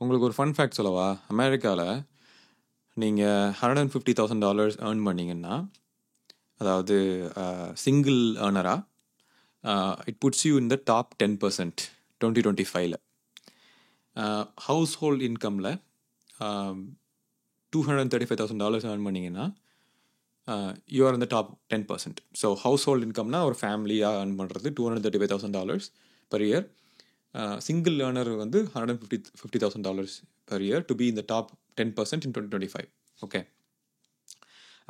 உங்களுக்கு ஒரு fun fact சொல்லவா? அமெரிக்காவில் நீங்கள் $150,000 ஏர்ன் பண்ணீங்கன்னா, அதாவது சிங்கிள் ஏர்னராக, it puts you in the top 10% 2025. Household இன்கமில் $235,000 ஏர்ன் பண்ணிங்கன்னா யூ ஆர் இந்த டாப் 10%. ஸோ ஹவுஸ் ஹோல்ட் இன்கம்னா ஒரு ஃபேமிலியாக ஏர்ன் பண்ணுறது $235,000 per year. சிங்கிள் ஏர்னர் வந்து $150,000 per year to be in the top 10% in 2025. Okay,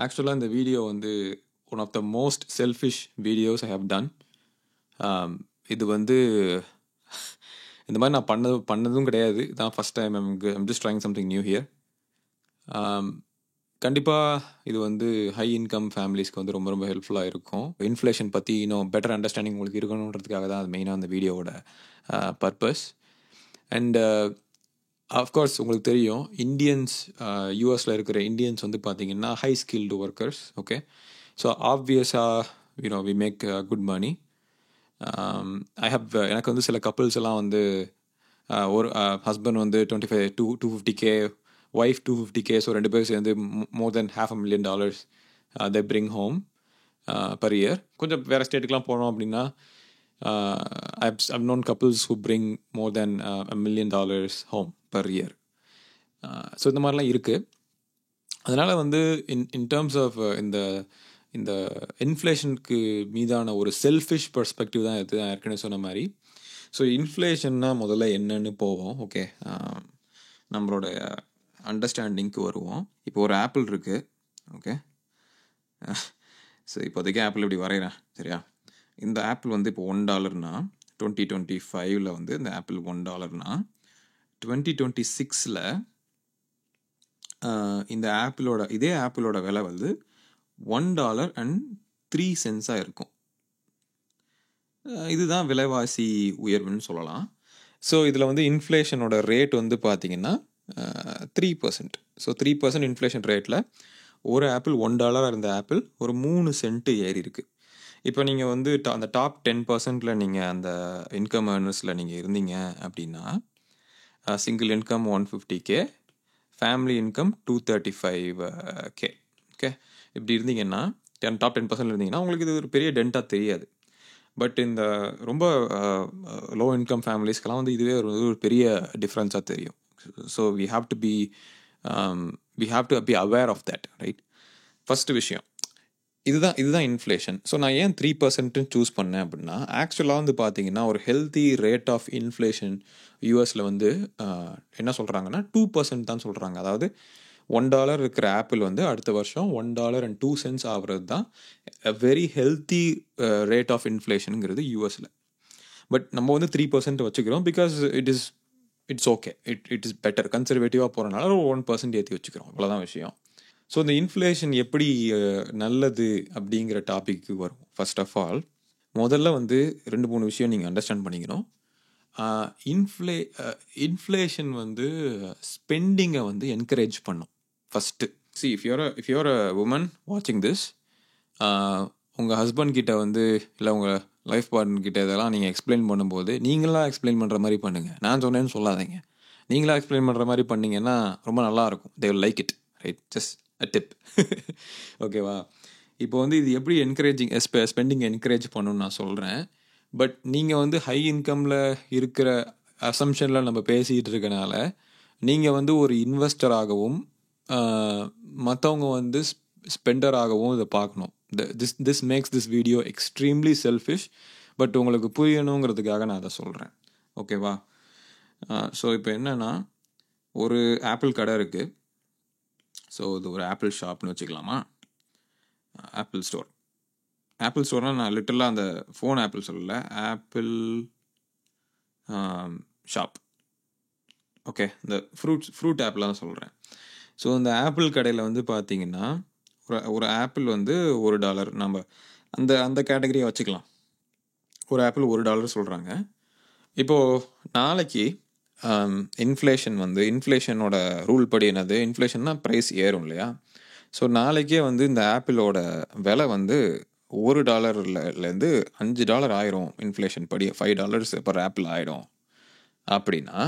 ஆக்சுவலாக இந்த வீடியோ வந்து one of the most selfish videos I have done. இது வந்து இந்த மாதிரி நான் பண்ணதும் கிடையாது. இதான் first time. I'm just trying something new here. கண்டிப்பாக இது வந்து ஹை இன்கம் ஃபேமிலிஸ்க்கு வந்து ரொம்ப ரொம்ப ஹெல்ப்ஃபுல்லாக இருக்கும். இன்ஃப்ளேஷன் பற்றி இன்னும் பெட்டர் அண்டர்ஸ்டாண்டிங் உங்களுக்கு இருக்கணுன்றதுக்காக தான் அது மெயினாக அந்த வீடியோவோட பர்பஸ். அண்ட் அஃப்கோர்ஸ் உங்களுக்கு தெரியும், இந்தியன்ஸ், யூஎஸில் இருக்கிற இந்தியன்ஸ் வந்து பார்த்தீங்கன்னா high skilled workers. Okay, so ஆப்வியஸாக வி மேக் குட் மணி. எனக்கு வந்து சில கப்புள்ஸ் எல்லாம் வந்து ஒரு ஹஸ்பண்ட் வந்து 250K, ஒய்ஃப் 250K, ஸோ ரெண்டு பேரும் சேர்ந்து more than $500,000 they bring home per year. கொஞ்சம் வேறு ஸ்டேட்டுக்கெலாம் போனோம் அப்படின்னா I've known couples who bring more than $1 million home per year. So இந்த மாதிரிலாம் இருக்குது. அதனால் வந்து இன் டேர்ம்ஸ் ஆஃப் இந்த இன்ஃப்ளேஷனுக்கு மீதான ஒரு செல்ஃபிஷ் பெர்ஸ்பெக்டிவ் தான் இது, ஏற்கனவே சொன்ன மாதிரி. ஸோ இன்ஃப்ளேஷன்னா முதல்ல என்னன்னு போவோம். ஓகே, நம்மளோட அண்டர்ஸ்டாண்டிங்க்கு வருவோம். இப்போ ஒரு ஆப்பிள் இருக்குது. ஓகே, ஸோ இப்போதைக்கு ஆப்பிள் இப்படி வரைகிறேன், சரியா? இந்த ஆப்பிள் வந்து இப்போ $1 2025 வந்து இந்த ஆப்பிள் $1. 2026 இந்த இதே ஆப்பிளோட விலை வந்து $1.03 இருக்கும். இதுதான் விலைவாசி உயர்வுன்னு சொல்லலாம். ஸோ இதில் வந்து இன்ஃப்ளேஷனோட ரேட் வந்து பார்த்தீங்கன்னா 3%. ஸோ 3% இன்ஃப்ளேஷன் ரேட்டில் ஒரு ஆப்பிள் $1 இருந்த ஆப்பிள் ஒரு 3 சென்ட் ஏறி இருக்கு. இப்போ நீங்கள் வந்து அந்த டாப் 10% நீங்கள் அந்த இன்கம் ஏர்னர்ஸில் நீங்கள் இருந்தீங்க அப்படின்னா, single income 150K, family income 235K. Okay, இப்படி இருந்தீங்கன்னா டாப் 10% இருந்தீங்கன்னா உங்களுக்கு இது ஒரு பெரிய டென்ட்டாக தெரியாது. பட் இந்த ரொம்ப லோ இன்கம் ஃபேமிலிஸ்க்கெல்லாம் வந்து இதுவே ஒரு பெரிய டிஃப்ரென்ஸாக தெரியும். So we have to be aware of that, right? First விஷயம் இதுதான் இன்ஃப்ளேஷன். ஸோ நான் ஏன் 3% சூஸ் பண்ணேன் அப்படின்னா, ஆக்சுவலாக வந்து பார்த்தீங்கன்னா ஒரு ஹெல்த்தி ரேட் ஆஃப் இன்ஃப்ளேஷன் யூஎஸில் வந்து என்ன சொல்கிறாங்கன்னா 2% தான் சொல்கிறாங்க. அதாவது $1 இருக்கிற ஆப்பிள் வந்து அடுத்த வருஷம் $1.02 ஆகிறது தான் வெரி ஹெல்த்தி ரேட் ஆஃப் இன்ஃப்ளேஷனுங்கிறது யூஎஸில். பட் நம்ம வந்து 3% வச்சுக்கிறோம் because it's okay, it is better. கன்சர்வேட்டிவாக போகிறனால ஒரு 1% ஏற்றி வச்சுக்கிறோம், இவ்வளோதான் விஷயம். ஸோ இந்த இன்ஃப்ளேஷன் எப்படி நல்லது அப்படிங்கிற டாபிக்கு வரும். ஃபர்ஸ்ட் ஆஃப் ஆல் முதல்ல வந்து 2-3 விஷயம் நீங்கள் அண்டர்ஸ்டாண்ட் பண்ணிக்கணும். இன்ஃப்ளேஷன் வந்து ஸ்பெண்டிங்கை வந்து என்கரேஜ் பண்ணும் first. See if you're a woman வாட்சிங் திஸ், உங்கள் ஹஸ்பண்ட் கிட்ட வந்து இல்லை உங்கள் லைஃப் பார்ட்னர் கிட்ட இதெல்லாம் நீங்கள் எக்ஸ்பிளைன் பண்ணும்போது நீங்களாக எக்ஸ்பிளைன் பண்ணுற மாதிரி பண்ணுங்கள். நான் சொன்னேன்னு சொல்லாதீங்க. நீங்களாக எக்ஸ்பிளைன் பண்ணுற மாதிரி பண்ணிங்கன்னா ரொம்ப நல்லாயிருக்கும். They will like it, right? Just a tip. ஓகேவா? இப்போ வந்து இது எப்படி ஸ்பெண்டிங் என்கரேஜ் பண்ணணும்னு நான் சொல்கிறேன். பட் நீங்கள் வந்து ஹை இன்கமில் இருக்கிற அசம்ஷனில் நம்ம பேசிகிட்டு இருக்கனால நீங்கள் வந்து ஒரு இன்வெஸ்டராகவும் மற்றவங்க வந்து ஸ்பெண்டராகவும் இதை பார்க்கணும். This maths this video extremely selfish. But உங்களுக்கு புரியணுங்கிறதுக்காக நான் அதை சொல்கிறேன். ஓகேவா? ஸோ இப்போ என்னென்னா, ஒரு ஆப்பிள் கடை இருக்குது. ஸோ இது ஒரு ஆப்பிள் ஷாப்னு வச்சுக்கலாமா? ஆப்பிள் ஸ்டோர்னால் நான் லிட்டரலாக அந்த ஃபோன் ஆப்பிள் சொல்லலை, ஆப்பிள் ஷாப். ஓகே, இந்த ஃப்ரூட் ஆப்பிள் தான் சொல்கிறேன். ஸோ இந்த ஆப்பிள் கடையில் வந்து பார்த்தீங்கன்னா ஒரு ஆப்பிள் வந்து $1. நம்ம அந்த கேட்டகரியை வச்சுக்கலாம். ஒரு ஆப்பிள் $1 சொல்கிறாங்க. இப்போது நாளைக்கு இன்ஃப்ளேஷனோட ரூல் படி என்னது? இன்ஃப்ளேஷன்னா ப்ரைஸ் ஏறும் இல்லையா? ஸோ நாளைக்கே வந்து இந்த ஆப்பிளோட விலை வந்து $1லேருந்து $5 ஆயிரும். இன்ஃப்ளேஷன் படி $5 பர் ஆப்பிள் ஆயிடும். அப்படின்னா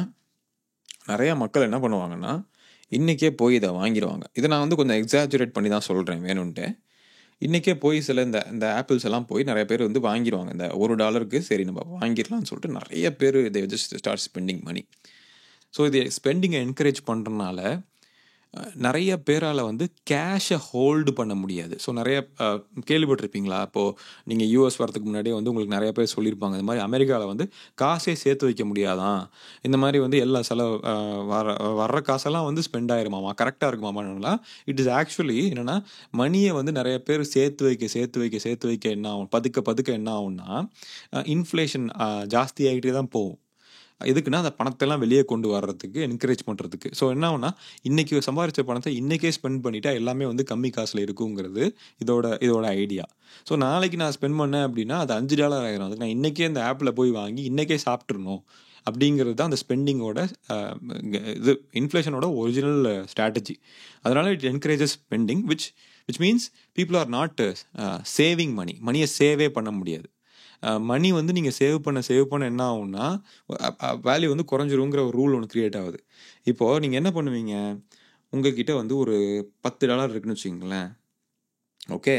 நிறையா மக்கள் என்ன பண்ணுவாங்கன்னா இன்றைக்கே போய் இதை வாங்கிடுவாங்க. இதை நான் வந்து கொஞ்சம் எக்ஸாஜுரேட் பண்ணி தான் சொல்கிறேன் வேணும்ன்ட்டு. இன்றைக்கே போய் சில இந்த இந்த ஆப்பிள்ஸ் எல்லாம் போய் நிறைய பேர் வந்து வாங்கிடுவாங்க. இந்த $1 சரி நம்ம வாங்கிடலாம்னு சொல்லிட்டு நிறைய பேர் இதை just start spending money. So இது ஸ்பெண்டிங்கை என்கரேஜ் பண்ணுறதுனால நிறைய பேரால் வந்து கேஷை ஹோல்டு பண்ண முடியாது. ஸோ நிறைய கேள்விப்பட்டிருப்பீங்களா? இப்போது நீங்கள் யூஎஸ் வரதுக்கு முன்னாடியே வந்து உங்களுக்கு நிறைய பேர் சொல்லியிருப்பாங்க, இந்த மாதிரி அமெரிக்காவில் வந்து காசே சேர்த்து வைக்க முடியாதான், இந்த மாதிரி வந்து எல்லா செலவு வர்ற காசெல்லாம் வந்து ஸ்பெண்ட் ஆயிருமாமா, கரெக்டாக இருக்குமாமான்லாம். இட் இஸ் ஆக்சுவலி என்னென்னா, மணியை வந்து நிறைய பேர் சேர்த்து வைக்க என்ன ஆகும், பதுக்க என்ன ஆகும்னா இன்ஃப்ளேஷன் ஜாஸ்தி ஆகிட்டே தான் போகும். எதுக்குன்னா அந்த பணத்தெல்லாம் வெளியே கொண்டு வர்றதுக்கு என்கரேஜ் பண்ணுறதுக்கு. ஸோ என்ன ஆகுனா, இன்றைக்கி சம்பாதிச்ச பணத்தை இன்றைக்கே ஸ்பெண்ட் பண்ணிட்டா எல்லாமே வந்து கம்மி காசில் இருக்குங்கிறது இதோட ஐடியா. ஸோ நாளைக்கு நான் ஸ்பெண்ட் பண்ணேன் அப்படின்னா அது $5 ஆயிரும். அதுக்கு நான் இன்றைக்கே அந்த ஆப்பில் போய் வாங்கி இன்றைக்கே சாப்பிட்றணும் அப்படிங்கிறது தான் அந்த ஸ்பெண்டிங்கோட இது இன்ஃப்ளேஷனோட ஒரிஜினல் ஸ்ட்ராட்டஜி. அதனால் it encourages spending which means people are not saving மணியை சேவே பண்ண முடியாது. மணி வந்து நீங்கள் சேவ் பண்ண என்ன ஆகும்னா வேல்யூ வந்து குறைஞ்சிருங்கிற ஒரு ரூல் ஒன்று க்ரியேட் ஆகுது. இப்போது நீங்கள் என்ன பண்ணுவீங்க, உங்ககிட்ட வந்து ஒரு $10 இருக்குன்னு வச்சுக்கிங்களேன். ஓகே,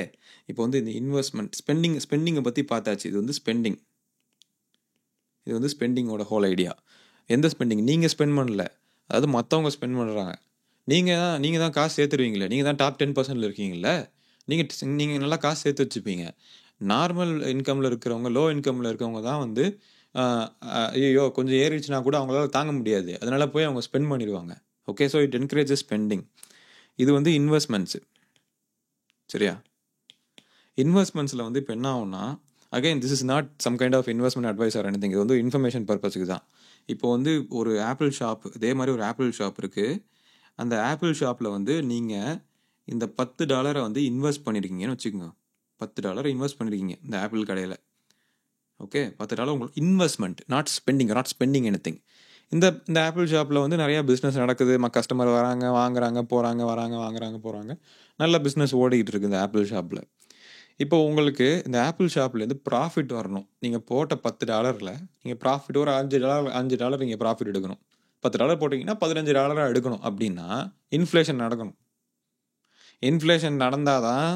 இப்போ வந்து இந்த இன்வெஸ்ட்மெண்ட் ஸ்பெண்டிங்கை பற்றி பார்த்தாச்சு. இது வந்து ஸ்பெண்டிங்கோட ஹோல் ஐடியா. எந்த ஸ்பெண்டிங்? நீங்கள் ஸ்பெண்ட் பண்ணல, அதாவது மற்றவங்க ஸ்பெண்ட் பண்ணுறாங்க. நீங்கள் தான் காசு சேர்த்துருவீங்களே, நீங்கள் தான் டாப் 10% இருக்கீங்களே, நீங்கள் நல்லா காசு சேர்த்து வச்சுப்பீங்க. நார்மல் இன்கமில் இருக்கிறவங்க, லோ இன்கமில் இருக்கிறவங்க தான் வந்து ஐயோ கொஞ்சம் ஏறிடுச்சுன்னா கூட அவங்களால தாங்க முடியாது, அதனால போய் அவங்க ஸ்பெண்ட் பண்ணிடுவாங்க. Okay, so it encourages spending. இது வந்து இன்வெஸ்ட்மெண்ட்ஸு. சரியா? இன்வெஸ்ட்மெண்ட்ஸில் வந்து இப்போ என்ன ஆகும்னா, again this is not some kind of investment advice or anything. இது வந்து இன்ஃபர்மேஷன் பர்பஸுக்கு தான். இப்போ வந்து ஒரு ஆப்பிள் ஷாப், இதே மாதிரி ஒரு ஆப்பிள் ஷாப் இருக்குது. அந்த ஆப்பிள் ஷாப்பில் வந்து நீங்கள் இந்த $10 வந்து இன்வெஸ்ட் பண்ணியிருக்கீங்கன்னு வச்சுக்கோங்க. $10 இன்வெஸ்ட் பண்ணியிருக்கீங்க இந்த ஆப்பிள் கடையில். ஓகே, $10 உங்களுக்கு இன்வெஸ்ட்மெண்ட், நாட் ஸ்பெண்டிங் எனிதிங். இந்த ஆப்பிள் ஷாப்பில் வந்து நிறையா பிஸ்னஸ் நடக்குது. கஸ்டமர் வராங்க, வாங்குறாங்க, போகிறாங்க. நல்ல பிஸ்னஸ் ஓடிக்கிட்டு இருக்குது இந்த ஆப்பிள் ஷாப்பில். இப்போ உங்களுக்கு இந்த ஆப்பிள் ஷாப்லேருந்து ப்ராஃபிட் வரணும். நீங்கள் போட்ட $10 நீங்கள் ப்ராஃபிட் ஒரு $5 நீங்கள் ப்ராஃபிட் எடுக்கணும். $10 போட்டிங்கன்னா $15 எடுக்கணும். அப்படின்னா இன்ஃப்ளேஷன் நடக்கணும். இன்ஃப்ளேஷன் நடந்தால் தான்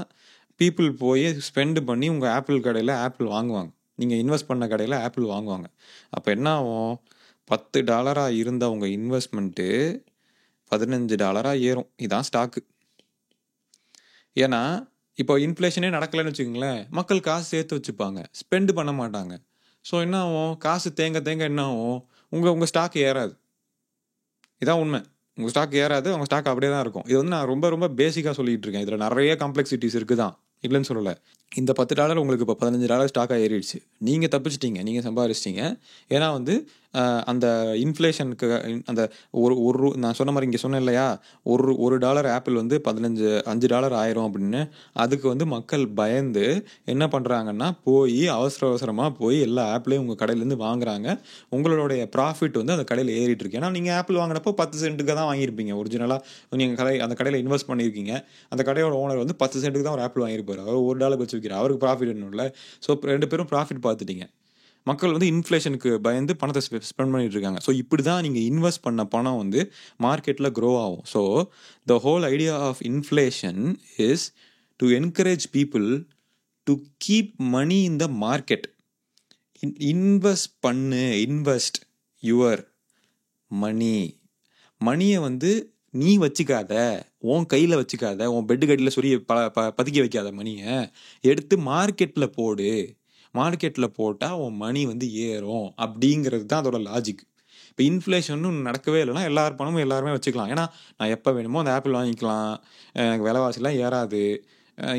பீப்புள் போய் ஸ்பெண்டு பண்ணி உங்கள் ஆப்பிள் கடையில் ஆப்பிள் வாங்குவாங்க. நீங்கள் இன்வெஸ்ட் பண்ண கடையில் ஆப்பிள் வாங்குவாங்க. அப்போ என்ன ஆகும், $10 இருந்த உங்கள் இன்வெஸ்ட்மெண்ட்டு $15 ஏறும். இதுதான் ஸ்டாக்கு. ஏன்னா இப்போ இன்ஃப்ளேஷனே நடக்கலைன்னு வச்சுக்கோங்களேன், மக்கள் காசு சேர்த்து வச்சுப்பாங்க, ஸ்பெண்டு பண்ண மாட்டாங்க. ஸோ என்ன ஆகும், காசு தேங்க என்ன ஆகும், உங்கள் ஸ்டாக் ஏறாது. இதான் உண்மை. உங்கள் ஸ்டாக் ஏறாது, உங்கள் ஸ்டாக் அப்படியே தான் இருக்கும். இது வந்து நான் ரொம்ப பேசிக்காக சொல்லிகிட்டு இருக்கேன். இதில் நிறைய காம்ப்ளெக்சிட்டிஸ் இருக்குது தான், இல்லைன்னு சொல்லலை. இந்த $10 உங்களுக்கு இப்போ $15 ஸ்டாக்காக ஏறிடுச்சு. நீங்கள் தப்பிச்சிட்டிங்க, நீங்கள் சம்பாதிச்சிட்டிங்க. ஏன்னா வந்து அந்த இன்ஃப்ளேஷனுக்கு அந்த ஒரு நான் சொன்ன மாதிரி இங்கே சொன்னேன் இல்லையா, ஒரு டாலர் ஆப்பிள் வந்து $5 ஆயிரும் அப்படின்னு. அதுக்கு வந்து மக்கள் பயந்து என்ன பண்ணுறாங்கன்னா, போய் அவசரமாக போய் எல்லா ஆப்பிளையும் உங்கள் கடையிலேருந்து வாங்குறாங்க. உங்களுடைய ப்ராஃபிட் வந்து அந்த கடையில் ஏறிட்டு இருக்கு. ஏன்னா நீங்கள் ஆப்பிள் வாங்கினப்போ 10 சென்ட்டுக்கு தான் வாங்கியிருப்பீங்க. ஒரிஜினலாக நீங்கள் அந்த கடையில் இன்வெஸ்ட் பண்ணியிருக்கீங்க. அந்த கடையோட ஓனர் வந்து 10 சென்ட்டுக்கு தான் ஒரு ஆப்பிள் வாங்கியிருப்பார். அவர் $1 வச்சு விற்கிறார், அவருக்கு ப்ராஃபிட் என்னும்ல. ஸோ 2 பேரும் ப்ராஃபிட் பார்த்துட்டீங்க. மக்கள் வந்து இன்ஃப்ளேஷனுக்கு பயந்து பணத்தை ஸ்பெண்ட் பண்ணிட்டு இருக்காங்க. ஸோ இப்படி தான் நீங்கள் இன்வெஸ்ட் பண்ண பணம் வந்து மார்க்கெட்டில் க்ரோ ஆகும். So the whole idea of inflation is to encourage people to keep money in the market. Invest your மணியை வந்து நீ வச்சுக்காத, உன் கையில் வச்சுக்காத, உன் பெட்டு கட்டியில் சொல்லி பதுக்கி வைக்காத. மணியை எடுத்து மார்க்கெட்டில் போடு. மார்க்கெட்டில் போட்டால் உன் மணி வந்து ஏறும் அப்படிங்கிறது தான் அதோட லாஜிக். இப்போ இன்ஃப்ளேஷன் நடக்கவே இல்லைன்னா எல்லார் பணமும் எல்லாருமே வச்சுக்கலாம். ஏன்னா நான் எப்போ வேணுமோ அந்த ஆப்பிள் வாங்கிக்கலாம், எனக்கு விலைவாசிலாம் ஏறாது,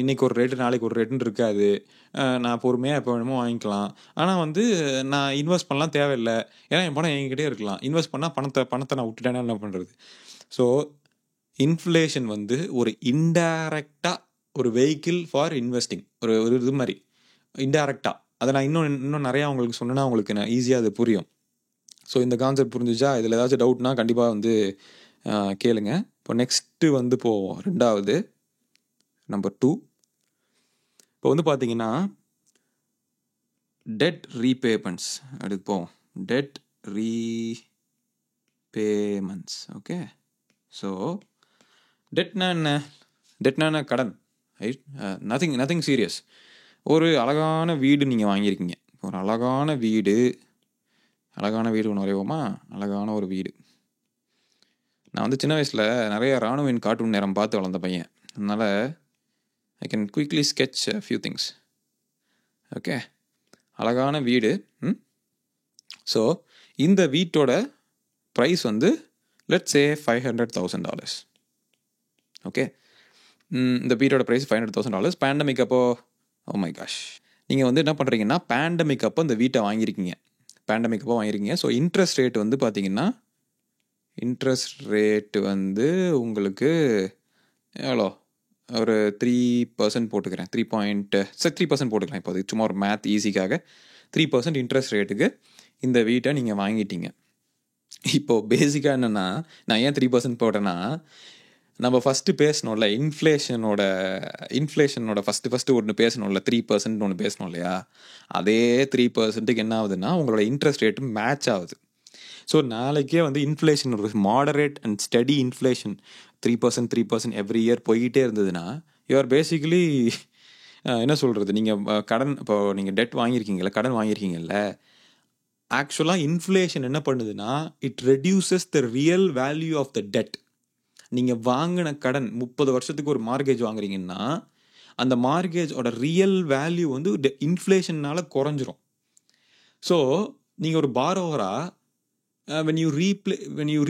இன்றைக்கி ஒரு ரேட்டு நாளைக்கு ஒரு ரேட்டுன்னு இருக்காது, நான் பொறுமையாக எப்போ வேணுமோ வாங்கிக்கலாம். ஆனால் வந்து நான் இன்வெஸ்ட் பண்ணலாம் தேவையில்லை, ஏன்னா என் பணம் என்கிட்டே இருக்கலாம். இன்வெஸ்ட் பண்ணால் பணத்தை நான் விட்டுட்டேன்னா என்ன பண்ணுறது? ஸோ இன்ஃப்ளேஷன் வந்து ஒரு இன்டைரக்டாக ஒரு வெஹிக்கிள் ஃபார் இன்வெஸ்டிங், ஒரு இது மாதிரி இன்டைரக்டாக. அதை நான் இன்னும் நிறையா உங்களுக்கு சொன்னேன்னா உங்களுக்கு நான் ஈஸியாக அது புரியும். ஸோ இந்த கான்செப்ட் புரிஞ்சிச்சா? இதில் ஏதாச்சும் டவுட்னா கண்டிப்பாக வந்து கேளுங்க. இப்போ நெக்ஸ்ட்டு வந்து போவோம், 2வது நம்பர் 2. இப்போ வந்து பார்த்தீங்கன்னா டெட் ரீபேமெண்ட்ஸ். அடுத்து போவோம், டெட் payments. Okay, so டெட்னா என்ன? டெட்னா கடன், ரைட்? Nothing serious. ஒரு அழகான வீடு நீங்கள் வாங்கியிருக்கீங்க. ஒரு அழகான வீடு ஒன்று வரைவோமா? அழகான ஒரு வீடு. நான் வந்து சின்ன வயசில் நிறைய ராணுவின் கார்ட்டூன் நேரம் பார்த்து வளர்ந்த பையன். அதனால் I can quickly sketch few things. Okay, அழகான வீடு. ஸோ இந்த வீட்டோட ப்ரைஸ் வந்து லெட்ஸ் சே $500,000. ஓகே, இந்த வீட்டோட ப்ரைஸ் $500,000. பேண்டமிக் அப்போ, ஓ மை காஷ், நீங்கள் வந்து என்ன பண்ணுறீங்கன்னா பேண்டமிக் அப்போ இந்த வீட்டை வாங்கியிருக்கீங்க. ஸோ இன்ட்ரெஸ்ட் ரேட் வந்து பார்த்தீங்கன்னா, இன்ட்ரெஸ்ட் ரேட்டு வந்து உங்களுக்கு எவ்வளோ? ஒரு 3% போட்டுக்கிறேன். 3% போட்டுக்கலாம். இப்போ அது சும்மா ஒரு மேத் ஈஸிக்காக 3% இன்ட்ரெஸ்ட் ரேட்டுக்கு இந்த வீட்டை நீங்கள் வாங்கிட்டீங்க. இப்போது பேசிக்காக என்னென்னா, நான் ஏன் 3% போட்டேன்னா, நம்ம ஃபஸ்ட்டு பேசணும்ல இன்ஃப்ளேஷனோட ஃபஸ்ட்டு ஒன்று பேசணும்ல, 3% ஒன்று பேசணும் இல்லையா? அதே 3%க்கு என்ன ஆகுதுன்னா உங்களோட இன்ட்ரெஸ்ட் ரேட்டு மேட்ச் ஆகுது. ஸோ நாளைக்கே வந்து இன்ஃப்ளேஷன், ஒரு moderate and study inflation 3% every year போய்கிட்டே இருந்ததுன்னா, யூஆர் பேசிக்கலி என்ன சொல்கிறது, நீங்கள் கடன், இப்போ நீங்கள் டெட் வாங்கியிருக்கீங்கல்ல, கடன் வாங்கியிருக்கீங்கல்ல, ஆக்சுவலாக இன்ஃப்ளேஷன் என்ன பண்ணுதுன்னா, it reduces the real value of the debt. நீங்கள் வாங்கின கடன் 30 வருஷத்துக்கு ஒரு மார்கேஜ் வாங்குறீங்கன்னா, அந்த மார்கேஜோட ரியல் வேல்யூ வந்து இன்ஃப்ளேஷனால் குறைஞ்சிரும். ஸோ நீங்கள் ஒரு பாரோவராக when you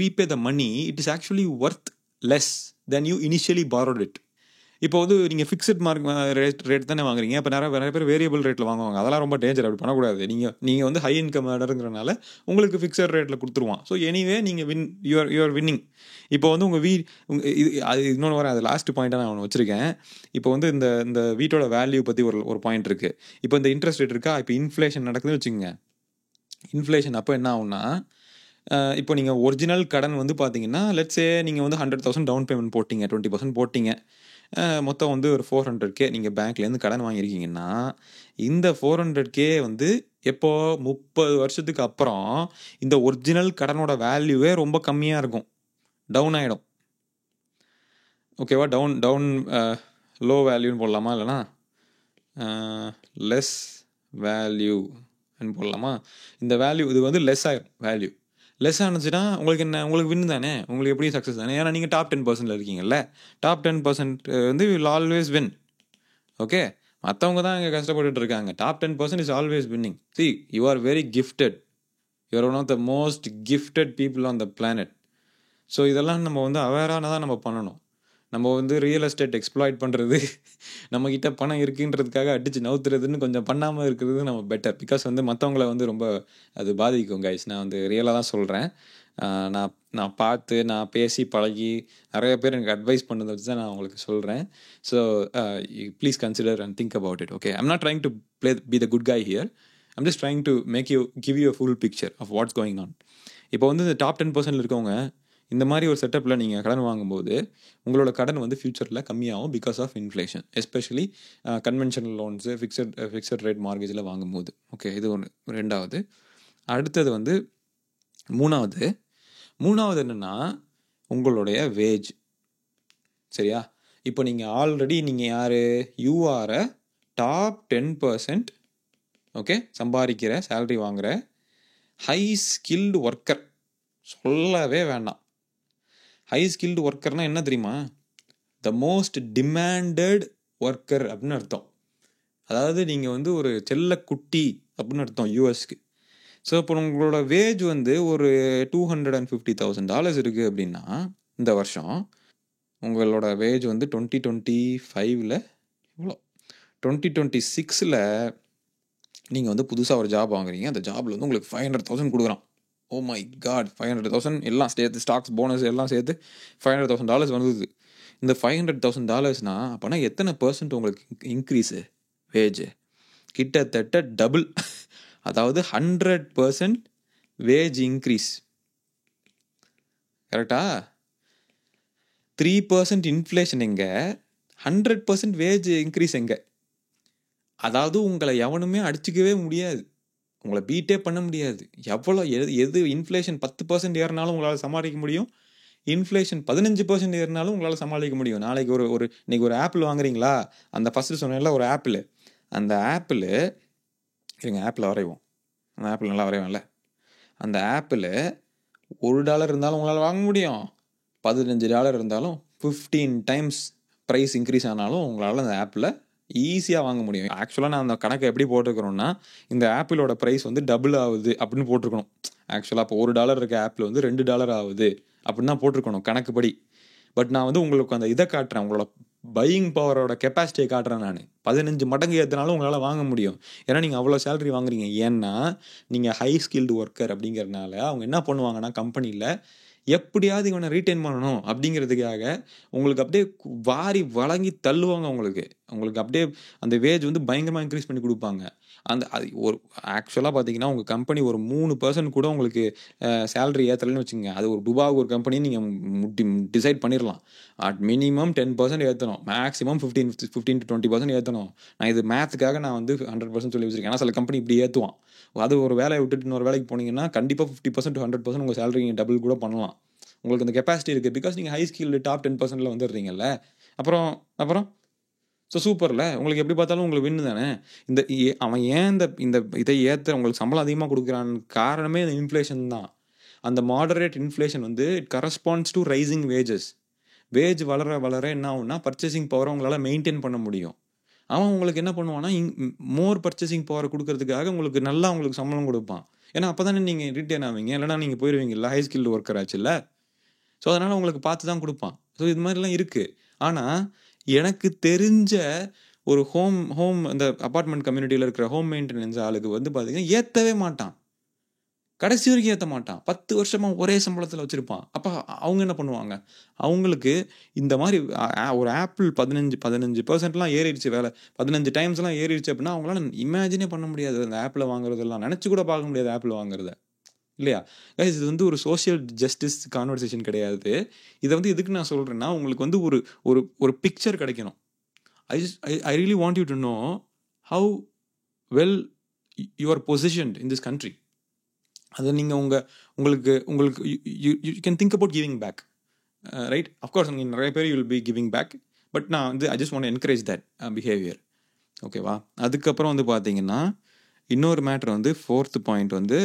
repay the money, it is actually worth less than you initially borrowed it. இப்போ வந்து நீங்கள் ஃபிக்ஸட் ரேட் தானே வாங்குறீங்க. இப்போ நிறைய பேர் வேரியபிள் ரேட்டில் வாங்குவாங்க. அதெல்லாம் ரொம்ப டேஞ்சர். அப்படி பண்ணக்கூடாது. நீங்கள் வந்து ஹை இன்கம் ஏர்னருங்கிறனால உங்களுக்கு ஃபிக்ஸட் ரேட்டில் கொடுத்துருவான். ஸோ எனிவே நீங்கள் யூஆர் வின்னிங். இப்போ வந்து அது இன்னொன்று வர, அது லாஸ்ட் பாயிண்ட்டாக நான் ஒன்று வச்சுருக்கேன். இப்போ வந்து இந்த வீட்டோட வேல்யூ பற்றி ஒரு பாயிண்ட் இருக்குது. இப்போ இந்த இன்ட்ரெஸ்ட் ரேட் இருக்கா, இப்போ இன்ஃப்ளேஷன் நடக்குதுன்னு வச்சுக்கோங்க. இன்ஃப்ளேஷன் அப்போ என்ன ஆகும்னா, இப்போ நீங்கள் ஒரிஜினல் கடன் வந்து பார்த்தீங்கன்னா, லெட்ஸே நீங்கள் வந்து 100,000 டவுன் பேமெண்ட் போட்டிங்க, 20% போட்டிங்க, மொத்தம் வந்து ஒரு 400K நீங்கள் பேங்க்லேருந்து கடன் வாங்கியிருக்கீங்கன்னா, இந்த 400K வந்து எப்போ 30 வருஷத்துக்கு அப்புறம் இந்த ஒரிஜினல் கடனோட வேல்யூவே ரொம்ப கம்மியாக இருக்கும், டவுன் ஆகிடும். ஓகேவா? டவுன் லோ வேல்யூன்னு போடலாமா, இல்லைனா லெஸ் வேல்யூன்னு போடலாமா? இந்த வேல்யூ இது வந்து லெஸ் ஆகிடும். வேல்யூ லெஸ் ஆனிச்சுன்னா உங்களுக்கு என்ன? உங்களுக்கு வின் தானே, உங்களுக்கு எப்படி சக்ஸஸ் தானே. ஏன்னா நீங்கள் டாப் 10%ல் இருக்கீங்கல்ல. டாப் 10% வந்து வில் ஆல்வேஸ் வின். ஓகே, மற்றவங்க தான் இங்கே கஷ்டப்பட்டுட்டு இருக்காங்க. Top 10% is always winning. See, you are very gifted. You are one of the most gifted people on the planet. So இதெல்லாம் நம்ம வந்து அவேரான தான் நம்ம பண்ணணும். நம்ம வந்து ரியல் எஸ்டேட் எக்ஸ்ப்ளாய்ட் பண்ணுறது, நம்மக்கிட்ட பணம் இருக்குன்றதுக்காக அடித்து நவுத்துறதுன்னு கொஞ்சம் பண்ணாமல் இருக்கிறது நம்ம பெட்டர். பிகாஸ் வந்து மற்றவங்கள வந்து ரொம்ப அது பாதிக்கும் கைஸ். நான் வந்து ரியலாக தான் சொல்கிறேன். நான் பார்த்து, நான் பேசி பழகி நிறைய பேர் எனக்கு அட்வைஸ் பண்ணதை வச்சு தான் நான் உங்களுக்கு சொல்கிறேன். So please consider and think about it. Okay, I'm not trying to be the good guy here. I'm just trying to give you a full picture of what's going on. இப்போ வந்து இந்த top 10% இருக்கவங்க இந்த மாதிரி ஒரு செட்டப்பில் நீங்கள் கடன் வாங்கும்போது உங்களோட கடன் வந்து ஃப்யூச்சரில் கம்மியாகும் because of inflation. Especially conventional loans, fixed rate மார்கேஜில் வாங்கும்போது. ஓகே, இது ஒன்று. ரெண்டாவது, அடுத்தது வந்து மூணாவது என்னென்னா உங்களுடைய வேஜ். சரியா? இப்போ நீங்கள் ஆல்ரெடி நீங்கள் யார்? You are a top 10%, okay, சம்பாதிக்கிற, சேலரி வாங்குகிற ஹை ஸ்கில்டு ஒர்க்கர். சொல்லவே வேண்டாம். ஹை ஸ்கில்டு ஒர்க்கர்னால் என்ன தெரியுமா? த மோஸ்ட் டிமாண்டட் ஒர்க்கர் அப்படின்னு அர்த்தம். அதாவது நீங்கள் வந்து ஒரு செல்லக்குட்டி அப்படின்னு அர்த்தம் யூஎஸ்க்கு. ஸோ இப்போ உங்களோட வேஜ் வந்து ஒரு $250,000 இருக்குது அப்படின்னா, இந்த வருஷம் உங்களோட வேஜ் வந்து 2025 இவ்வளோ. 2026 நீங்கள் வந்து புதுசாக ஒரு ஜாப் வாங்குறீங்க. அந்த ஜாபில் வந்து உங்களுக்கு 500,000 கொடுக்குறான். ஓ மை காட், 500,000 எல்லாம் சேர்த்து, ஸ்டாக்ஸ், போனஸ் எல்லாம் சேர்த்து $500,000 வந்தது. இந்த $500,000 அப்போனா எத்தனை % உங்களுக்கு இன்க்ரீஸு வேஜ்? கிட்டத்தட்ட டபுள். அதாவது 100% வேஜ் இன்க்ரீஸ். கரெக்டா? 3% இன்ஃப்ளேஷன் எங்கே, 100% வேஜ் இன்க்ரீஸ் எங்கே? அதாவது உங்களை எவனுமே அடிச்சுக்கவே முடியாது. உங்களை பீட்டே பண்ண முடியாது. எவ்வளோ எது இன்ஃப்ளேஷன் 10% ஏறினாலும் உங்களால் சமாளிக்க முடியும். இன்ஃப்ளேஷன் 15% ஏறினாலும் உங்களால் சமாளிக்க முடியும். நாளைக்கு இன்னைக்கு ஒரு ஆப்பிள் வாங்குறீங்களா, அந்த ஃபஸ்ட்டு சொன்னேன்ல ஒரு ஆப்பிள், அந்த ஆப்பிள் இருங்க ஆப்பிள் வரைவோம், அந்த ஆப்பிள் நல்லா வரைவோம்ல, அந்த ஆப்பிள் $1 இருந்தாலும் உங்களால் வாங்க முடியும். $15 இருந்தாலும் 15 டைம்ஸ் ப்ரைஸ் இன்க்ரீஸ் ஆனாலும் உங்களால் அந்த ஆப்பில் ஈஸியாக வாங்க முடியும். ஆக்சுவலாக நான் அந்த கணக்கை எப்படி போட்டுருக்கிறோன்னா, இந்த ஆப்பிளோட ப்ரைஸ் வந்து டபுள் ஆகுது அப்படின்னு போட்டிருக்கணும். ஆக்சுவலாக இப்போ $1 இருக்க ஆப்பிள் வந்து $2 ஆகுது அப்படின்னு தான் போட்டிருக்கணும் கணக்குப்படி. பட் நான் வந்து உங்களுக்கு அந்த இதை காட்டுறேன், உங்களோட பையிங் பவரோட கெப்பாசிட்டியை காட்டுறேன். நான் 15 மடங்கு ஏற்றினாலும் உங்களால் வாங்க முடியும். ஏன்னா நீங்கள் அவ்வளோ சேலரி வாங்குறீங்க. ஏன்னா நீங்கள் ஹை ஸ்கில்டு ஒர்க்கர் அப்படிங்கிறதுனால அவங்க என்ன பண்ணுவாங்கன்னா, கம்பெனியில் எப்படியாவது இவனை ரீட்டைன் பண்ணணும் அப்படிங்கிறதுக்காக உங்களுக்கு அப்படியே வாரி வழங்கி தள்ளுவாங்க. உங்களுக்கு அப்படியே அந்த வேஜ் வந்து பயங்கரமாக இன்க்ரீஸ் பண்ணி கொடுப்பாங்க. அது ஒரு ஆக்சுவலாக பார்த்தீங்கன்னா உங்கள் கம்பெனி ஒரு 3% கூட உங்களுக்கு சேலரி ஏற்றலைன்னு வச்சுங்க, அது ஒரு துபாய் ஒரு கம்பெனி நீங்கள் டிசைட் பண்ணிடலாம். அட் மினிமம் 10% ஏற்றணும், மேக்ஸிமம் 15 to 20% ஏற்றணும். நான் இது மேத்துக்காக நான் வந்து 100% சொல்லி வச்சிருக்கேன். ஏன்னா சில கம்பெனி இப்படி ஏற்றுவான். அது ஒரு வேலையை விட்டுட்டு இன்னொரு வேலைக்கு போனீங்கன்னா கண்டிப்பாக 50% to 100% உங்கள் சேலரி நீங்கள் டபுள் கூட பண்ணலாம். உங்களுக்கு அந்த கெப்பாசிட்டி இருக்குது. பிகாஸ் நீங்கள் ஹை ஸ்கில்டு டாப் 10%ல் வந்துடுறீங்கல்ல. அப்புறம் ஸோ சூப்பரில் உங்களுக்கு எப்படி பார்த்தாலும் உங்களுக்கு வின்னு தானே. அவன் ஏன் இந்த இதை ஏற்ற உங்களுக்கு சம்பளம் அதிகமாக கொடுக்குறான்னு காரணமே இந்த இன்ஃப்ளேஷன் தான். அந்த மாடரேட் இன்ஃப்ளேஷன் வந்து it corresponds to rising wages. Wage வளர என்ன ஆகும்னா பர்ச்சேசிங் பவரை உங்களால் மெயின்டைன் பண்ண முடியும். அவன் உங்களுக்கு என்ன பண்ணுவான்னா மோர் பர்ச்சேசிங் பவர் கொடுக்கறதுக்காக உங்களுக்கு சம்பளம் கொடுப்பான். ஏன்னா அப்போ தானே நீங்கள் ரிட்டைன் ஆவீங்க, இல்லைனா நீங்கள் போயிடுவீங்கல்ல, ஹை ஸ்கில்டு ஒர்க்கர் ஆச்சுல்ல. ஸோ அதனால் உங்களுக்கு பார்த்து தான் கொடுப்பான். ஸோ இது மாதிரிலாம் இருக்குது. ஆனால் எனக்கு தெரிஞ்ச ஒரு ஹோம் அந்த அப்பார்ட்மெண்ட் கம்யூனிட்டியில் இருக்கிற ஹோம் மெயின்டெனன்ஸ் ஆளுக்கு வந்து பார்த்தீங்கன்னா ஏற்றவே மாட்டான், கடைசி வரைக்கும் ஏற்ற மாட்டான். 10 வருஷமாக ஒரே சம்பளத்தில் வச்சுருப்பான். அப்போ அவங்க என்ன பண்ணுவாங்க, அவங்களுக்கு இந்த மாதிரி ஒரு ஆப்பிள் 15% ஏறிடுச்சு, வேலை 15 டைம்ஸ்லாம் ஏறிடுச்சு அப்படின்னா அவங்களால இமேஜினே பண்ண முடியாது. அந்த ஆப்பில் வாங்குறதெல்லாம் நினச்சி கூட பார்க்க முடியாது ஆப்பிள் வாங்குறத, இல்லையா கைஸ்? இது வந்து ஒரு சோஷியல் ஜஸ்டிஸ் கான்வர்சேஷன் கிடையாது. இதை வந்து எதுக்கு நான் சொல்கிறேன்னா, உங்களுக்கு வந்து ஒரு பிக்சர் கிடைக்கணும். I really want you to know how well you are positioned in this country. அதை நீங்கள் உங்களுக்கு you can think about giving back, right? Of course நீங்கள் நிறைய பேர் you will be giving back. But நான் வந்து I just want encourage that behaviour. ஓகேவா? அதுக்கப்புறம் வந்து பார்த்தீங்கன்னா இன்னொரு மேட்ரு வந்து 4th பாயிண்ட் வந்து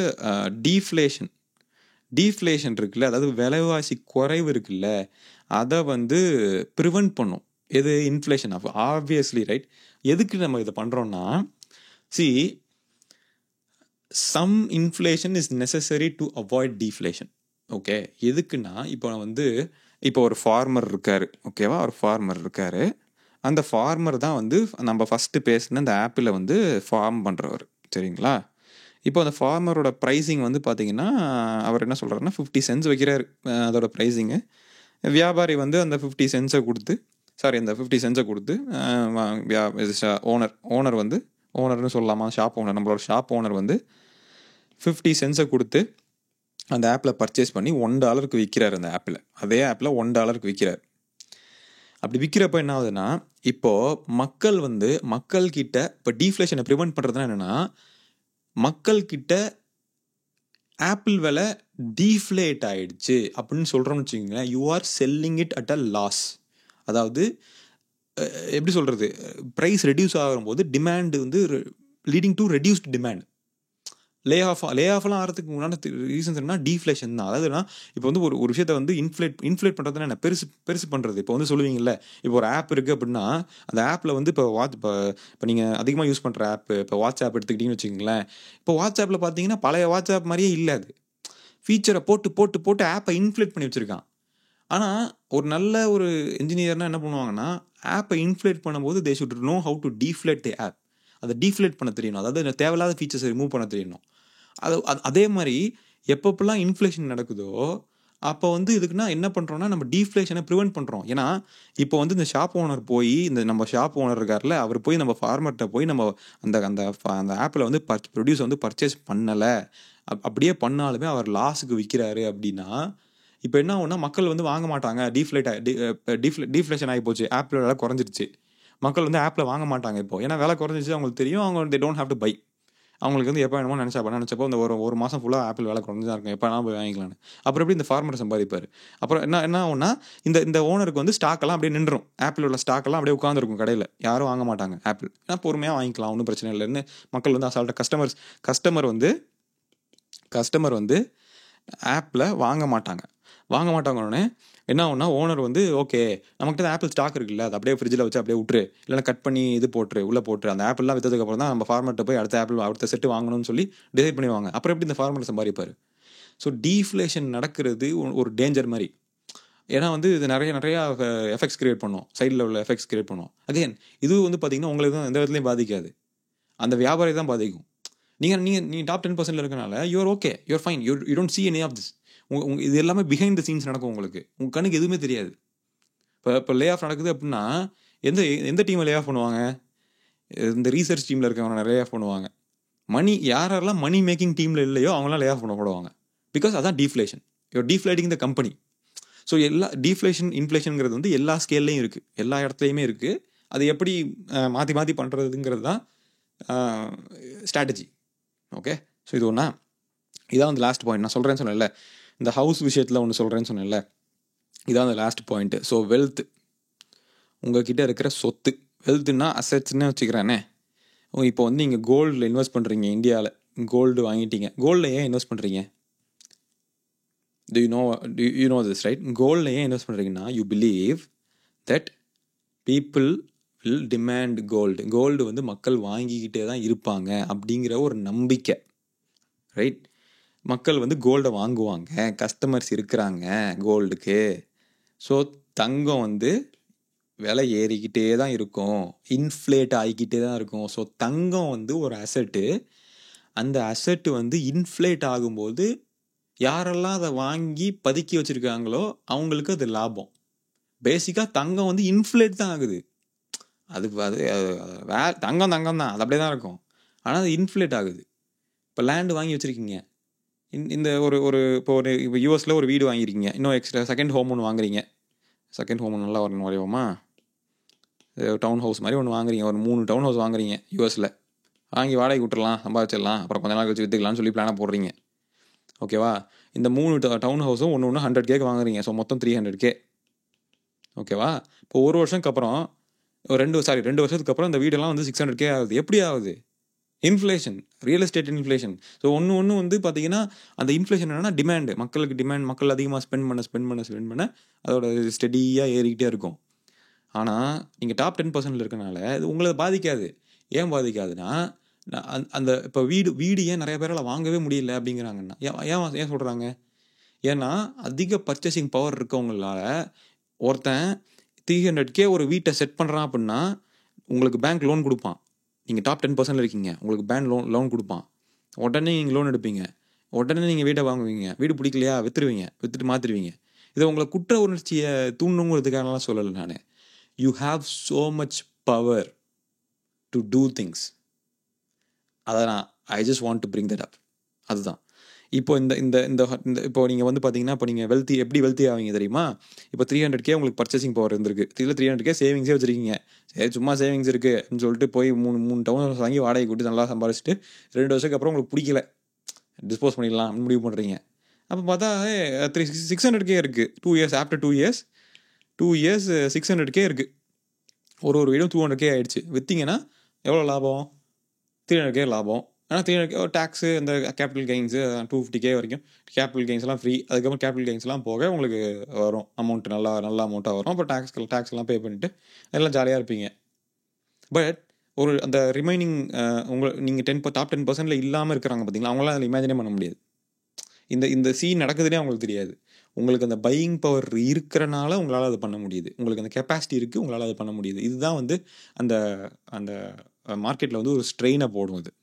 டீஃப்ளேஷன் இருக்குல்ல, அதாவது விலைவாசி குறைவு இருக்குல்ல, அதை வந்து ப்ரிவெண்ட் பண்ணும். எது? இன்ஃப்ளேஷன். Obviously, right? எதுக்கு நம்ம இதை பண்ணுறோன்னா, some inflation is necessary to avoid deflation. Okay, எதுக்குன்னா இப்போ ஒரு ஃபார்மர் இருக்காரு, ஓகேவா? ஒரு ஃபார்மர் இருக்காரு. அந்த ஃபார்மர் தான் வந்து நம்ம ஃபஸ்ட்டு பேசின அந்த ஆப்பிளை வந்து ஃபார்ம் பண்ணுறவர், சரிங்களா? இப்போ அந்த ஃபார்மரோட ப்ரைஸிங் வந்து பார்த்தீங்கன்னா அவர் என்ன சொல்கிறாருன்னா 50 cents வைக்கிறாரு அதோட ப்ரைஸிங்கு. வியாபாரி வந்து அந்த 50 cents கொடுத்து ஓனர்னு சொல்லலாமா, ஷாப் ஓனர், நம்மளோட ஷாப் ஓனர் வந்து 50 cents கொடுத்து அந்த ஆப்பில் பர்ச்சேஸ் பண்ணி $1 விற்கிறார். அந்த ஆப்பில், அதே ஆப்பில் $1 விற்கிறார். அப்படி விற்கிறப்ப என்ன ஆகுதுன்னா, இப்போது மக்கள்கிட்ட இப்போ டீஃப்ளேஷனை ப்ரிவெண்ட் பண்ணுறதுனா என்னென்னா, மக்கள்கிட்ட ஆப்பிள் விலை டீஃப்ளேட் ஆகிடுச்சு அப்படின்னு சொல்கிறோம்னு வச்சுக்கோங்களேன். You are selling it at a loss. அதாவது எப்படி சொல்கிறது, ப்ரைஸ் ரெடியூஸ் ஆகும்போது டிமாண்ட் வந்து leading to reduced demand. Lay ஆஃப்லாம் ஆகிறதுக்கு முன்னாடி ரீசன்ஸ் என்ன? டீஃப்ளேஷன் தான். அதாவதுனா இப்போ வந்து ஒரு விஷயத்தை வந்து இன்ஃப்ளேட் பண்ணுறதுனா என்ன, பெருசு பண்ணுறது. இப்போ வந்து சொல்லுவீங்கல்ல, இப்போ ஒரு ஆப் இருக்குது அப்படின்னா அந்த ஆப்பில் வந்து இப்போ நீங்கள் அதிகமாக யூஸ் பண்ணுற ஆப், இப்போ வாட்ஸ்ஆப் எடுத்துக்கிட்டிங்கன்னு வச்சுக்கோங்களேன். இப்போ வாட்ஸ்ஆப்பில் பார்த்தீங்கன்னா பழைய வாட்ஸ்ஆப் மாதிரியே இல்லை. அது ஃபீச்சரை போட்டு ஆப்பை இன்ஃப்ளேட் பண்ணி வச்சுருக்கான். ஆனால் ஒரு நல்ல ஒரு இன்ஜினியர்னால் என்ன பண்ணுவாங்கன்னா, ஆப்பை இன்ஃப்ளேட் பண்ணும்போது they should know how to deflate the app. அதை டீஃப்ளேட் பண்ண தெரியணும், அதாவது தேவையில்லாத ஃபீச்சர்ஸை ரிமூவ் பண்ண தெரியணும். அதே மாதிரி எப்பப்பெல்லாம் இன்ஃப்ளேஷன் நடக்குதோ அப்போ வந்து இதுக்குன்னா என்ன பண்ணுறோன்னா, நம்ம டீஃப்ளேஷனை ப்ரிவெண்ட் பண்ணுறோம். ஏன்னா இப்போ வந்து இந்த ஷாப் ஓனர் போய் நம்ம ஷாப் ஓனர் இருக்கார்ல, அவர் போய் நம்ம ஃபார்மர்கிட்ட போய் நம்ம அந்த ஆப்பில் வந்து ப்ரொடியூஸ் வந்து பர்ச்சேஸ் பண்ணலை, அப்படியே அவர் லாஸுக்கு விற்கிறாரு அப்படின்னா இப்போ என்ன ஆகும்னா, மக்கள் வந்து வாங்க மாட்டாங்க. டீஃப்ளேஷன் ஆகி போச்சு, ஆப்பில் விலை குறைஞ்சிருச்சு, மக்கள் வந்து ஆப்பில் வாங்க மாட்டாங்க இப்போ. ஏன்னா விலை குறைஞ்சிச்சு, அவங்களுக்கு தெரியும், அவங்க they don't have to buy. அவங்களுக்கு வந்து எப்போ வேணுமோ நினச்சப்போ இந்த ஒரு மாதம் ஃபுல்லாக ஆப்பிள் வேலை குறைஞ்சு தான் இருக்கும், எப்போ வேணாலும் போய் வாங்கிக்கலான்னு. அப்புறம் எப்படி இந்த ஃபார்மர் சம்பாதிப்பார்? அப்புறம் என்ன ஆகும்னா, இந்த ஓனருக்கு வந்து ஸ்டாக்கெல்லாம் அப்படியே நின்றுடும். ஆப்பிளோட ஸ்டாக்கெல்லாம் அப்படியே உட்காந்துருக்கும் கடையில், யாரும் வாங்க மாட்டாங்க ஆப்பிள். ஏன்னா பொறுமையாக வாங்கிக்கலாம், ஒன்றும் பிரச்சனை இல்லைன்னு மக்கள் வந்து அசால்ட்டாக கஸ்டமர் வந்து ஆப்பில் வாங்க மாட்டாங்கன்னொடனே என்ன ஆகும்னா, ஓனர் வந்து ஓகே நம்மகிட்ட ஆப்பிள் ஸ்டாக் இருக்குல்ல, அது அப்படியே ஃப்ரிட்ஜில் வச்சு அப்படியே விட்டுரு, இல்லைன்னா கட் பண்ணி இது உள்ளே போட்டுரு, அந்த ஆப்பிள்லாம் விற்றதுக்கப்புறம் தான் நம்ம ஃபார்மர்கிட்ட போய் அடுத்த செட்டு வாங்கணும்னு சொல்லி டிசைட் பண்ணுவாங்க. அப்புறம் எப்படி இந்த ஃபார்மர் சம்பாதிப்பார்? ஸோ டீஃப்ளேஷன் நடக்கிறது ஒரு டேஞ்சர் மாதிரி. ஏன்னா வந்து இது நிறையா எஃபெக்ட்ஸ் கிரியேட் பண்ணும், சைடில் உள்ள எஃபெக்ட்ஸ் கிரியேட் பண்ணும். அகைன் இது வந்து பார்த்தீங்கன்னா உங்களுக்கு தான் எந்த இடத்துலையும் பாதிக்காது, அந்த வியாபாரி தான் பாதிக்கும். நீங்கள் டாப் 10% இருக்கனால you're okay, you're fine, you don't see any of this. இது எல்லாமே பிஹைண்ட் த சீன்ஸ் நடக்கும், உங்களுக்கு உங்கள் கண்ணுக்கு எதுவுமே தெரியாது. இப்போ லே ஆஃப் நடக்குது அப்படின்னா எந்த டீமை லே ஆஃப் பண்ணுவாங்க? இந்த ரீசர்ச் டீமில் இருக்கவங்க லே ஆஃப் பண்ணுவாங்க. யாரெல்லாம் மணி மேக்கிங் டீமில் இல்லையோ அவங்களாம் லே ஆஃப் பண்ணப்படுவாங்க. பிகாஸ் அதான் deflation, you are deflating the company. So இன்ஃப்ளேஷனுங்கிறது வந்து எல்லா ஸ்கேல்லையும் இருக்குது, எல்லா இடத்துலையுமே இருக்குது. அது எப்படி மாற்றி பண்ணுறதுங்கிறது தான் ஸ்ட்ராட்டஜி. ஓகே, ஸோ இது ஒன்றா, இதான் வந்து லாஸ்ட் பாயிண்ட். நான் சொல்கிறேன்னு சொன்னேன்ல, இந்த ஹவுஸ் விஷயத்தில் ஒன்று சொல்கிறேன்னு சொன்னேன்ல, இதான் அந்த லாஸ்ட் பாயிண்ட்டு. ஸோ வெல்த், உங்ககிட்ட இருக்கிற சொத்து, வெல்த்துன்னா அசெட்ஸ்ன்னு வச்சுக்கிறேனே. இப்போ வந்து நீங்கள் கோல்டில் இன்வெஸ்ட் பண்ணுறீங்க, இந்தியாவில் கோல்டு வாங்கிட்டீங்க. கோல்டில் ஏன் இன்வெஸ்ட் பண்ணுறீங்க? You know this right? கோல்டில் ஏன் இன்வெஸ்ட் பண்ணுறீங்கன்னா, you believe that people will demand gold வந்து மக்கள் வாங்கிக்கிட்டே தான் இருப்பாங்க அப்படிங்கிற ஒரு நம்பிக்கை, ரைட்? மக்கள் வந்து கோல்டை வாங்குவாங்க, கஸ்டமர்ஸ் இருக்கிறாங்க கோல்டுக்கு. ஸோ தங்கம் வந்து விலை ஏறிக்கிட்டே தான் இருக்கும், இன்ஃப்ளேட் ஆகிக்கிட்டே தான் இருக்கும். ஸோ தங்கம் வந்து ஒரு அசெட்டு, அந்த அசெட்டு வந்து இன்ஃப்ளேட் ஆகும்போது யாரெல்லாம் அதை வாங்கி பதுக்கி வச்சுருக்காங்களோ அவங்களுக்கு அது லாபம். பேசிக்காக தங்கம் வந்து இன்ஃப்ளேட் தான் ஆகுது. தங்கம் தான், அது அப்படியே தான் இருக்கும். ஆனால் அது இன்ஃப்ளேட் ஆகுது. இப்போ லேண்டு வாங்கி வச்சுருக்கீங்க, இந்த இப்போ யூஎஸில் ஒரு வீடு வாங்கியிருக்கீங்க, இன்னும் எக்ஸ்ட்ரா செகண்ட் ஹோம் ஒன்று வாங்குறீங்க. செகண்ட் ஹோம் நல்லா வரணும் வரையோமா, டவுன் ஹவுஸ் மாதிரி ஒன்று வாங்குறீங்க, ஒரு 3 டவுன் ஹவுஸ் வாங்குறீங்க யூஎஸில். வாங்கி வாடகை விட்டுறலாம், சம்பாதிச்சிடலாம், அப்புறம் கொஞ்ச நாள் வச்சு விற்றுக்கலாம்னு சொல்லி பிளானாக போடுறீங்க. ஓகேவா? இந்த 3 டவுன் ஹவுஸும் ஒன்று 100K வாங்குறீங்க. ஸோ மொத்தம் 300K. ஓகேவா? இப்போ ஒரு வருஷத்துக்கு அப்புறம் 2 வருஷத்துக்கு அப்புறம் இந்த வீடெல்லாம் வந்து 600K ஆகுது. எப்படி ஆகுது? Inflation, real estate inflation. So ஒன்று வந்து பார்த்தீங்கன்னா அந்த இன்ஃப்ளேஷன் என்னென்னா டிமாண்டு, மக்கள் அதிகமாக ஸ்பெண்ட் பண்ண அதோட ஸ்டெடியாக ஏறிக்கிட்டே இருக்கும். ஆனால் நீங்கள் டாப் 10% இருக்கனால இது உங்களை பாதிக்காது. ஏன் பாதிக்காதுன்னா, அந்த இப்போ வீடு ஏன் நிறைய பேரால் வாங்கவே முடியல அப்படிங்கிறாங்கன்னா, ஏன் சொல்கிறாங்க? ஏன்னா அதிக பர்ச்சேசிங் பவர் இருக்கவங்களால ஒருத்தன் 300K ஒரு வீட்டை செட் பண்ணுறான் அப்படின்னா உங்களுக்கு பேங்க் லோன் கொடுப்பான். நீங்கள் டாப் 10% இருக்கீங்க, உங்களுக்கு பேங்க் லோன் கொடுப்பான். உடனே நீங்கள் லோன் எடுப்பீங்க, உடனே நீங்கள் வீட்டை வாங்குவீங்க. வீடு பிடிக்கலையா விற்றுட்டு மாற்றிடுவீங்க. இதை உங்களை குற்ற உணர்ச்சியை தூண்டுங்கிறதுக்காகலாம் சொல்லலை நான். You have so much power to do things. அதான் I just want to bring that up. அதுதான் இப்போ இந்த இந்த இந்த இப்போ நீங்கள் வந்து பார்த்தீங்கன்னா, இப்போ நீங்கள் எப்படி வெல்த்தி ஆவீங்க தெரியுமா? இப்போ 300K உங்களுக்கு பர்ச்சேசிங் பவர் இருந்திருக்கு, இதில் 300K சேவிங்ஸே வச்சுருக்கீங்க. சரி சும்மா சேவிங்ஸ் இருக்குது அப்படின்னு சொல்லிட்டு போய் 3 டவுன் ஹவுஸ் வாங்கி வாடகை கூட்டி நல்லா சம்பாரிச்சிட்டு 2 வருஷத்துக்கு அப்புறம் உங்களுக்கு பிடிக்கல, டிஸ்போஸ் பண்ணிடலாம் அப்படின்னு முடிவு பண்ணுறீங்க. அப்போ பார்த்தா 600K இருக்குது. 2 இயர்ஸ் ஆஃப்டர் 2 இயர்ஸ் 600K இருக்குது. ஒரு வீடும் 200K ஆகிடுச்சு. விற்றீங்கன்னா எவ்வளோ லாபம்? 300K லாபம். ஆனால் 300K டேக்ஸு, அந்த கேபிட்டல் கெயின்ஸு 250K வரைக்கும் கேபிட்டல் கெயின்ஸ்லாம் ஃப்ரீ. அதுக்கப்புறம் கேபிட்டல் கெயின்ஸ்லாம் போக உங்களுக்கு வரும் அமௌண்ட், நல்ல அமௌண்ட்டாக வரும். அப்போ டேக்ஸ்லாம் பே பண்ணிவிட்டு எல்லாம் ஜாலியாக இருப்பீங்க. பட் அந்த ரிமைனிங் நீங்கள் டாப் 10% இல்லாமல் இருக்கிறாங்க பார்த்தீங்களா, அவங்களாம் அதில் இமேஜினே பண்ண முடியாது. இந்த சீன் நடக்குதுன்னே அவங்களுக்கு தெரியாது. உங்களுக்கு அந்த பையிங் பவர் இருக்கிறனால உங்களால் அது பண்ண முடியுது, உங்களுக்கு அந்த கெப்பாசிட்டி இருக்குது, உங்களால் அது பண்ண முடியுது. இதுதான் வந்து அந்த அந்த மார்க்கெட்டில் வந்து ஒரு ஸ்ட்ரெயினை போடும். அது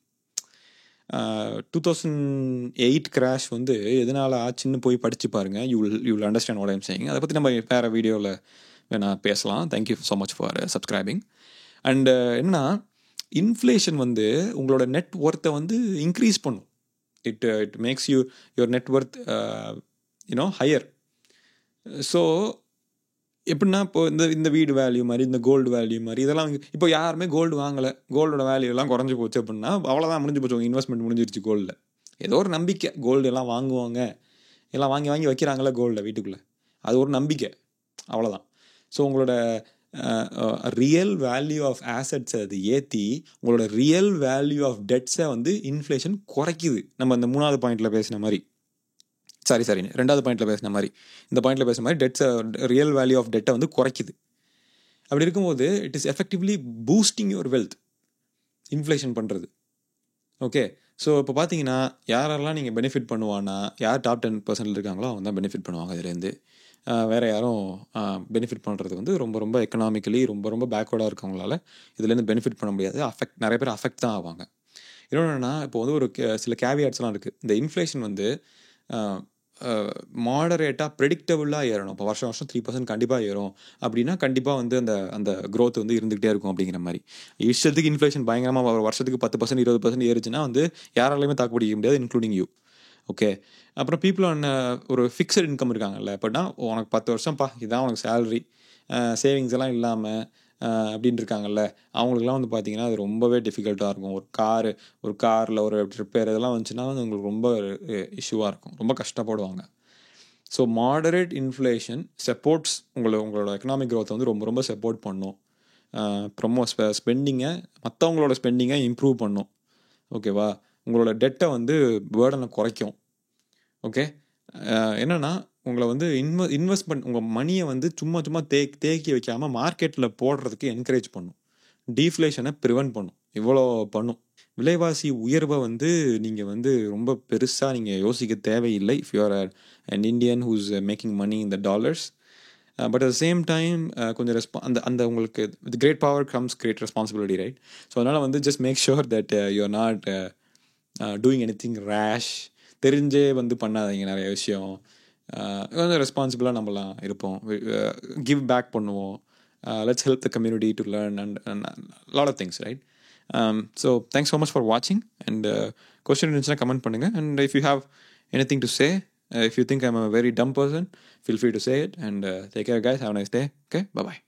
2008 கிராஷ் வந்து எதனால் ஆச்சுன்னு போய் படித்து பாருங்கள். You will understand what I am saying. அதை பற்றி நம்ம வேறு வீடியோவில் வேணால் பேசலாம். Thank you so much for subscribing. And என்னன்னா, இன்ஃப்ளேஷன் வந்து உங்களோட நெட் ஒர்த்தை வந்து இன்க்ரீஸ் பண்ணும். It makes your net worth higher. So எப்படின்னா இப்போ இந்த வீடு வேல்யூ மாதிரி, இந்த கோல்டு வேல்யூ மாதிரி இதெல்லாம் இப்போ யாருமே கோல்டு வாங்கலை, கோல்டோட வேல்யூ எல்லாம் குறைஞ்சி போச்சு அப்படின்னா அவ்வளோதான், முடிஞ்சு போச்சு, உங்கள் இன்வெஸ்ட்மெண்ட் முடிஞ்சிருச்சு கோல்டில். ஏதோ ஒரு நம்பிக்கை, கோல்டு எல்லாம் வாங்குவாங்க, எல்லாம் வாங்கி வாங்கி வைக்கிறாங்களே கோல்டை வீட்டுக்குள்ளே, அது ஒரு நம்பிக்கை, அவ்வளோதான். ஸோ உங்களோட ரியல் வேல்யூ ஆஃப் ஆசட்ஸை அது ஏற்றி உங்களோட ரியல் வேல்யூ ஆஃப் டெட்ஸை வந்து இன்ஃப்ளேஷன் குறைக்குது. நம்ம இந்த 3வது பாயிண்டில் பேசின மாதிரி, சாரி 2வது பாயிண்டில் பேசின மாதிரி, இந்த பாயிண்டில் பேசின மாதிரி டெட்ஸை, ரியல் வேல்யூ ஆஃப் டெட்டை வந்து குறைக்குது. அப்படி இருக்கும்போது it is effectively boosting your wealth, inflation பண்ணுறது. ஓகே, ஸோ இப்போ பார்த்தீங்கன்னா யாரெல்லாம் நீங்கள் பெனிஃபிட் பண்ணுவான்னா, யார் டாப் 10% இருக்காங்களோ அவங்க தான் பெனிஃபிட் பண்ணுவாங்க இதுலேருந்து. வேறு யாரும் பெனிஃபிட் பண்ணுறது வந்து ரொம்ப ரொம்ப எக்கனாமிக்கலி ரொம்ப ரொம்ப பேக்வர்டாக இருக்கவங்களால இதுலேருந்து பெனிஃபிட் பண்ண முடியாது. நிறைய பேர் அஃபெக்ட் தான் ஆவாங்க. இன்னொன்று என்னென்னா, இப்போ வந்து ஒரு சில கேவியாட்ஸ்லாம் இருக்குது. இந்த இன்ஃப்ளேஷன் வந்து மாடரேட்டாக ப்ரெடிக்டபுளாக ஏறணும். இப்போ வருஷம் 3% கண்டிப்பாக ஏறும் அப்படின்னா கண்டிப்பாக வந்து அந்த க்ரோத் வந்து இருந்துகிட்டே இருக்கும் அப்படிங்கிற மாதிரி. இஷ்டத்துக்கு இன்ஃப்ளேஷன் பயங்கரமாக வருஷத்துக்கு 10% 20% ஏறுச்சுன்னா வந்து யாராலையுமே தாக்கு பிடிக்க முடியாது, இன்க்ளூடிங் யூ. ஓகே, அப்புறம் பீப்புள் ஆன் ஒரு ஃபிக்ஸட் இன்கம் இருக்காங்கல்ல, எப்படின்னா உனக்கு 10 வருஷம்ப்பா இதுதான் உனக்கு சேலரி, சேவிங்ஸ் எல்லாம் இல்லாமல் அப்படின்னு இருக்காங்கல்ல, அவங்களுக்குலாம் வந்து பார்த்தீங்கன்னா அது ரொம்பவே டிஃபிகல்ட்டாக இருக்கும். ஒரு காரில் ஒரு ரிப்பேர் இதெல்லாம் வந்துச்சுன்னா வந்து உங்களுக்கு ரொம்ப இஷ்யூவாக இருக்கும், ரொம்ப கஷ்டப்படுவாங்க. ஸோ மாடரேட் இன்ஃப்ளேஷன் சப்போர்ட்ஸ் உங்களோட எக்கனாமிக் க்ரோத்தை வந்து ரொம்ப ரொம்ப சப்போர்ட் பண்ணும். ஸ்பெண்டிங்கை, மற்றவங்களோட ஸ்பெண்டிங்கை இம்ப்ரூவ் பண்ணும். ஓகேவா, உங்களோட டெட்டை வந்து பேர்டனை குறைக்கும். ஓகே, என்னென்னா உங்களை வந்து இன்வெஸ்ட்மெண்ட், உங்கள் மணியை வந்து சும்மா தேக்கி வைக்காமல் மார்க்கெட்டில் போடுறதுக்கு என்கரேஜ் பண்ணும். டீஃப்ளேஷனை ப்ரிவென்ட் பண்ணும். இவ்வளோ பண்ணும். விலைவாசி உயர்வை வந்து நீங்கள் வந்து ரொம்ப பெருசாக நீங்கள் யோசிக்க தேவையில்லை. If you are an Indian who's making money in the dollars. But at the same time கொஞ்சம் அந்த உங்களுக்கு with great power comes great responsibility, right? So அதனால் வந்து just make sure that you are not doing anything rash. தெரிஞ்சே வந்து பண்ணாதீங்க நிறைய விஷயம். கொஞ்சம் ரெஸ்பான்சிபிளாக நம்மலாம் இருப்போம், கிவ் பேக் பண்ணுவோம், let's help the community to learn and a lot of things, right? So thanks so much for watching, and question இருந்துச்சுன்னா கமெண்ட் பண்ணுங்கள். And if you have anything to say, if you think I'm a very dumb person, feel free to say it, and take care guys, have a nice day. Okay, bye bye.